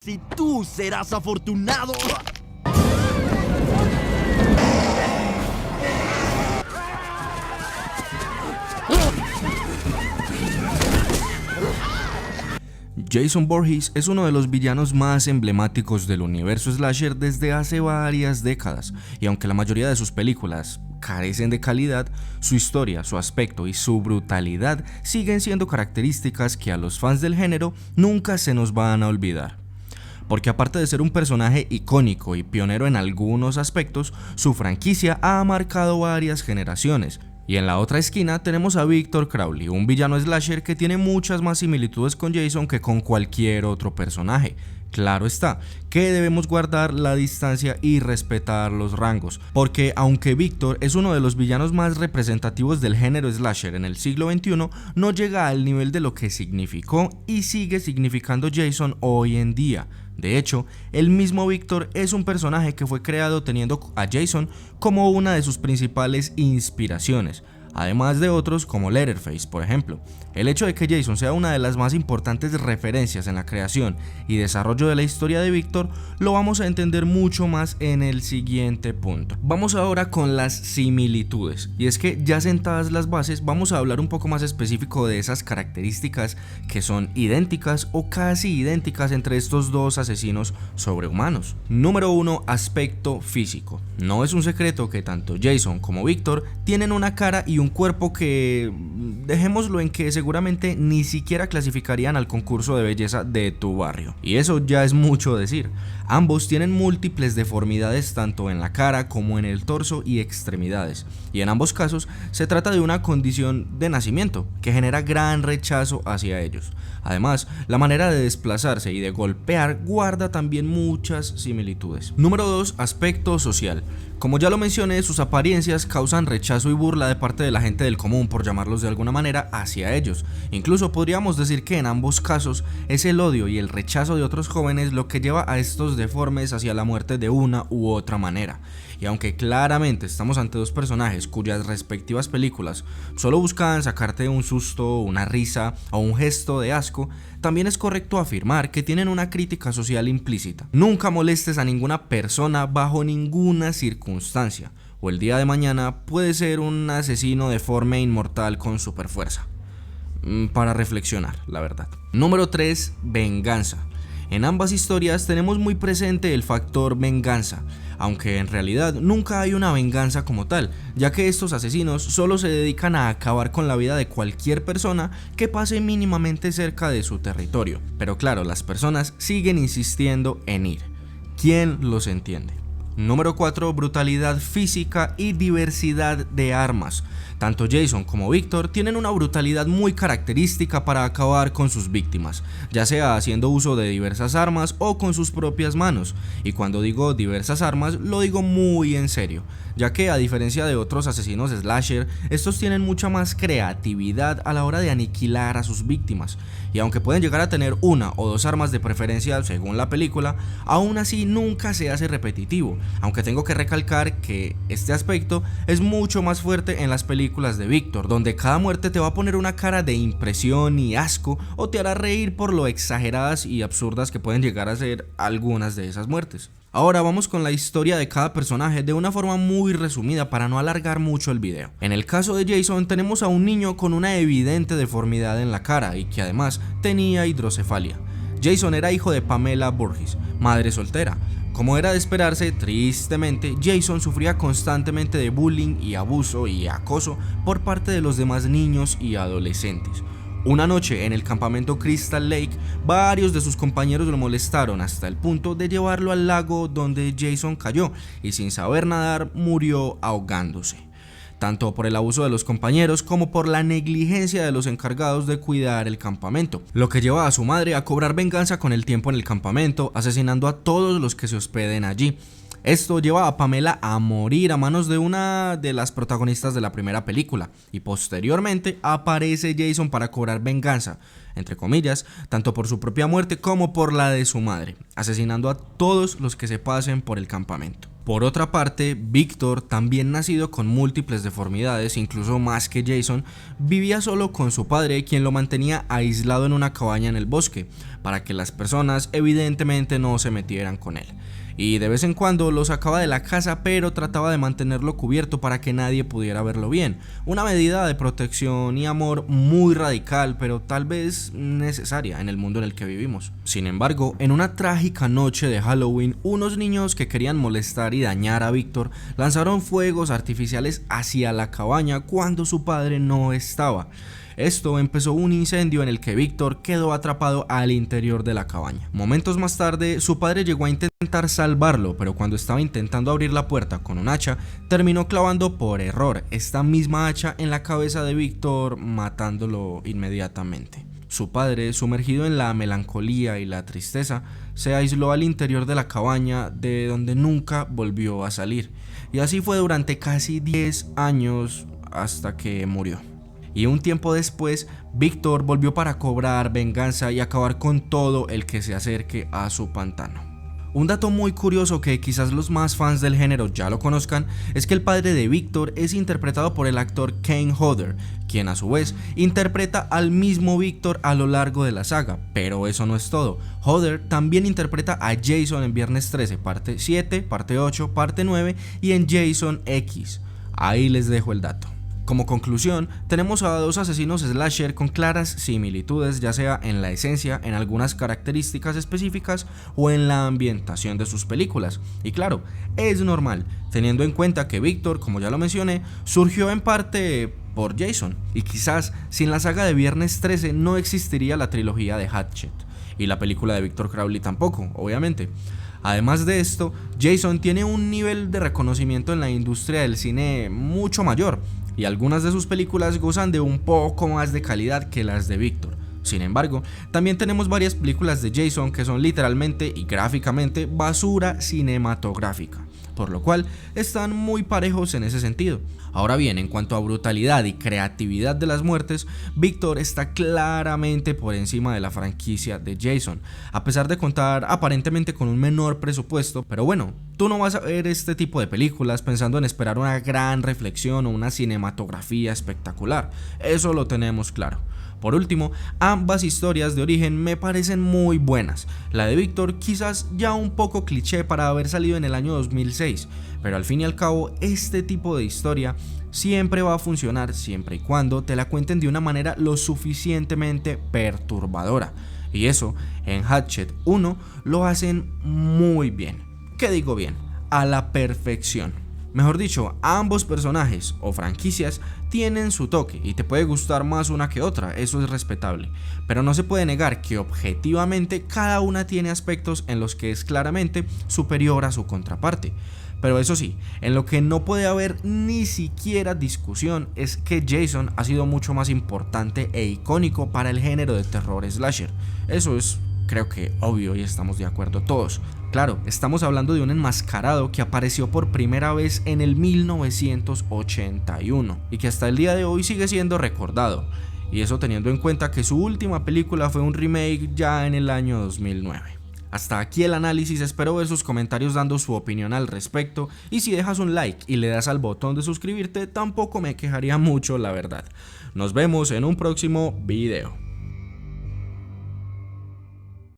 Si tú serás afortunado. Jason Voorhees es uno de los villanos más emblemáticos del universo slasher desde hace varias décadas, y aunque la mayoría de sus películas carecen de calidad, su historia, su aspecto y su brutalidad siguen siendo características que a los fans del género nunca se nos van a olvidar. Porque aparte de ser un personaje icónico y pionero en algunos aspectos, su franquicia ha marcado varias generaciones. Y en la otra esquina tenemos a Victor Crowley, un villano slasher que tiene muchas más similitudes con Jason que con cualquier otro personaje. Claro está, que debemos guardar la distancia y respetar los rangos, porque aunque Victor es uno de los villanos más representativos del género slasher en el siglo XXI, no llega al nivel de lo que significó y sigue significando Jason hoy en día. De hecho, el mismo Victor es un personaje que fue creado teniendo a Jason como una de sus principales inspiraciones, además de otros como Leatherface, por ejemplo. El hecho de que Jason sea una de las más importantes referencias en la creación y desarrollo de la historia de Victor lo vamos a entender mucho más en el siguiente punto. Vamos ahora con las similitudes, y es que ya sentadas las bases vamos a hablar un poco más específico de esas características que son idénticas o casi idénticas entre estos dos asesinos sobrehumanos. Número 1. Aspecto físico. No es un secreto que tanto Jason como Victor tienen una cara y un cuerpo que, dejémoslo en que seguramente ni siquiera clasificarían al concurso de belleza de tu barrio. Y eso ya es mucho decir. Ambos tienen múltiples deformidades tanto en la cara como en el torso y extremidades. Y en ambos casos se trata de una condición de nacimiento que genera gran rechazo hacia ellos. Además, la manera de desplazarse y de golpear guarda también muchas similitudes. Número 2. Aspecto social. Como ya lo mencioné, sus apariencias causan rechazo y burla de parte de la gente del común, por llamarlos de alguna manera, hacia ellos. Incluso podríamos decir que en ambos casos es el odio y el rechazo de otros jóvenes lo que lleva a estos deformes hacia la muerte de una u otra manera. Y aunque claramente estamos ante dos personajes cuyas respectivas películas solo buscan sacarte un susto, una risa o un gesto de asco, también es correcto afirmar que tienen una crítica social implícita. Nunca molestes a ninguna persona bajo ninguna circunstancia, o el día de mañana puede ser un asesino deforme e inmortal con superfuerza. Para reflexionar, la verdad. Número 3. Venganza. En ambas historias tenemos muy presente el factor venganza, aunque en realidad nunca hay una venganza como tal, ya que estos asesinos solo se dedican a acabar con la vida de cualquier persona que pase mínimamente cerca de su territorio. Pero claro, las personas siguen insistiendo en ir. ¿Quién los entiende? Número 4. Brutalidad física y diversidad de armas. Tanto Jason como Victor tienen una brutalidad muy característica para acabar con sus víctimas, ya sea haciendo uso de diversas armas o con sus propias manos. Y cuando digo diversas armas, lo digo muy en serio, ya que a diferencia de otros asesinos slasher, estos tienen mucha más creatividad a la hora de aniquilar a sus víctimas. Y aunque pueden llegar a tener una o dos armas de preferencia según la película, aún así nunca se hace repetitivo, aunque tengo que recalcar que este aspecto es mucho más fuerte en las películas de Victor, donde cada muerte te va a poner una cara de impresión y asco o te hará reír por lo exageradas y absurdas que pueden llegar a ser algunas de esas muertes. Ahora vamos con la historia de cada personaje de una forma muy resumida para no alargar mucho el video. En el caso de Jason tenemos a un niño con una evidente deformidad en la cara y que además tenía hidrocefalia. Jason era hijo de Pamela Voorhees, madre soltera. Como era de esperarse, tristemente, Jason sufría constantemente de bullying y abuso y acoso por parte de los demás niños y adolescentes. Una noche en el campamento Crystal Lake, varios de sus compañeros lo molestaron hasta el punto de llevarlo al lago donde Jason cayó y sin saber nadar murió ahogándose, tanto por el abuso de los compañeros como por la negligencia de los encargados de cuidar el campamento, lo que lleva a su madre a cobrar venganza con el tiempo en el campamento, asesinando a todos los que se hospeden allí. Esto lleva a Pamela a morir a manos de una de las protagonistas de la primera película, y posteriormente aparece Jason para cobrar venganza, entre comillas, tanto por su propia muerte como por la de su madre, asesinando a todos los que se pasen por el campamento. Por otra parte, Victor, también nacido con múltiples deformidades, incluso más que Jason, vivía solo con su padre, quien lo mantenía aislado en una cabaña en el bosque, para que las personas evidentemente no se metieran con él. Y de vez en cuando lo sacaba de la casa, pero trataba de mantenerlo cubierto para que nadie pudiera verlo bien. Una medida de protección y amor muy radical, pero tal vez necesaria en el mundo en el que vivimos. Sin embargo, en una trágica noche de Halloween, unos niños que querían molestar y dañar a Victor lanzaron fuegos artificiales hacia la cabaña cuando su padre no estaba. Esto empezó un incendio en el que Victor quedó atrapado al interior de la cabaña. Momentos más tarde, su padre llegó a intentar salvarlo, pero cuando estaba intentando abrir la puerta con un hacha, terminó clavando por error esta misma hacha en la cabeza de Victor, matándolo inmediatamente. Su padre, sumergido en la melancolía y la tristeza, se aisló al interior de la cabaña, de donde nunca volvió a salir. Y así fue durante casi 10 años hasta que murió. Y un tiempo después, Victor volvió para cobrar venganza y acabar con todo el que se acerque a su pantano. Un dato muy curioso que quizás los más fans del género ya lo conozcan es que el padre de Victor es interpretado por el actor Kane Hodder, quien a su vez interpreta al mismo Victor a lo largo de la saga. Pero eso no es todo. Hodder también interpreta a Jason en Viernes 13, parte 7, parte 8, parte 9 y en Jason X. Ahí les dejo el dato. Como conclusión, tenemos a dos asesinos slasher con claras similitudes, ya sea en la esencia, en algunas características específicas o en la ambientación de sus películas. Y claro, es normal, teniendo en cuenta que Victor, como ya lo mencioné, surgió en parte por Jason, y quizás sin la saga de Viernes 13 no existiría la trilogía de Hatchet, y la película de Victor Crowley tampoco, obviamente. Además de esto, Jason tiene un nivel de reconocimiento en la industria del cine mucho mayor, y algunas de sus películas gozan de un poco más de calidad que las de Victor. Sin embargo, también tenemos varias películas de Jason que son literalmente y gráficamente basura cinematográfica, por lo cual están muy parejos en ese sentido. Ahora bien, en cuanto a brutalidad y creatividad de las muertes, Victor está claramente por encima de la franquicia de Jason, a pesar de contar aparentemente con un menor presupuesto. Pero bueno, tú no vas a ver este tipo de películas pensando en esperar una gran reflexión o una cinematografía espectacular, eso lo tenemos claro. Por último, ambas historias de origen me parecen muy buenas. La de Victor quizás ya un poco cliché para haber salido en el año 2006, pero al fin y al cabo este tipo de historia siempre va a funcionar siempre y cuando te la cuenten de una manera lo suficientemente perturbadora. Y eso, en Hatchet 1 lo hacen muy bien. ¿Qué digo bien? A la perfección. Mejor dicho, ambos personajes o franquicias tienen su toque y te puede gustar más una que otra, eso es respetable, pero no se puede negar que objetivamente cada una tiene aspectos en los que es claramente superior a su contraparte. Pero eso sí, en lo que no puede haber ni siquiera discusión es que Jason ha sido mucho más importante e icónico para el género de terror slasher. Eso es, creo que obvio y estamos de acuerdo todos. Claro, estamos hablando de un enmascarado que apareció por primera vez en el 1981 y que hasta el día de hoy sigue siendo recordado, y eso teniendo en cuenta que su última película fue un remake ya en el año 2009. Hasta aquí el análisis, espero ver sus comentarios dando su opinión al respecto, y si dejas un like y le das al botón de suscribirte tampoco me quejaría mucho, la verdad. Nos vemos en un próximo video.